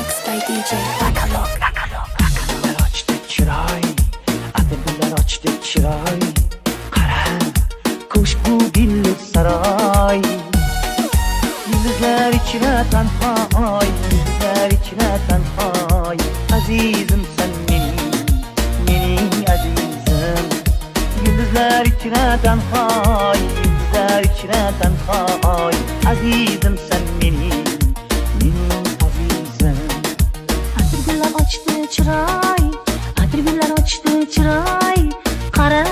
Remix by DJ Bakalok. Adımlar açtı çıray, adımlar açtı çıray. Qara, kuş bu dilli saray. Yıldızlar içine tenhay, yıldızlar içine tenhay. Azizim sen benim azizim. Yıldızlar içine tenhay, yıldızlar içine tenhay. Azizim sen benim azizim. Adırgullar açtı çıray, adırgullar açtı çıray. Qara,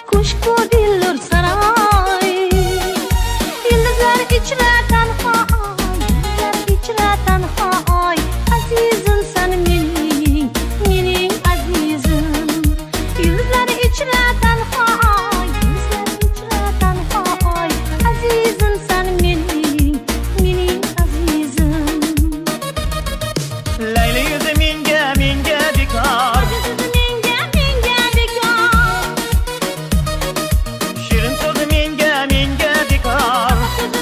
kuş bu dilli saray. Yıldızlar içine tenhay, yıldızlar içine tenhay. Azizim sen benim azizim. Yıldızlar içine tenhay, yıldızlar içine tenhay. Azizim sen benim azizim. Leyli yüzü minge dikar, Minge bekar. şirin sözü minge dikar.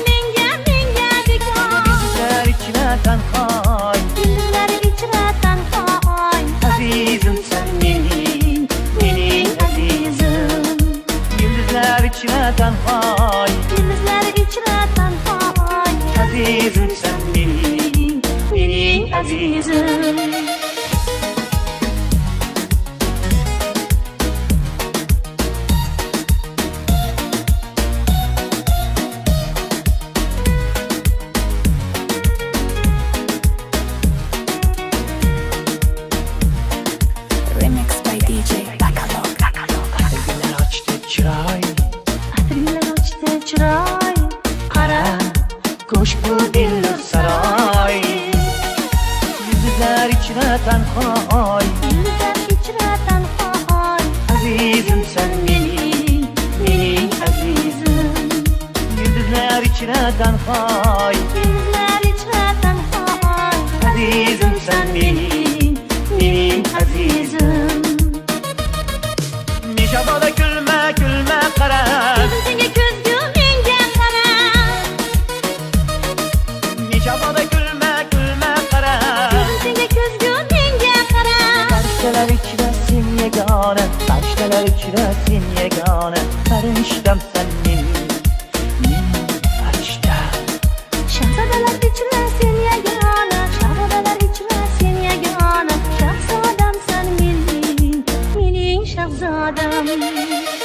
Minge bekar. Yıldızlar içine tenhay, Yıldızlar içine tenhay. azizim sen benim azizim. Yıldızlar içine tenhay, Yıldızlar içine tenhay. azizim sen benim azizim. Remix by DJ Bakalok. Adımlar açtı çıray, Adırgullar açtı çıray. Qara, kuş bu dilli saray. Yıldızlar içine tenhay, yıldızlar içine tenhay. azizim sen benim azizim. Yıldızlar içine tenhay, Yıldızlar içine tenhay. azizim sen benim azizim. Nişabada gülme qara, Gözüne gözgü minge qara. nişabada gülme qara. Gözüne gözgü minge qara. Farishtalar ichida sen yagona, farishtalar ichida sen yagona. Farishtam sen men farishta. Shahzodalar ichra sen yagona, shahzodalar ichra sen yagona. Shahzodam sen mening shahzodam.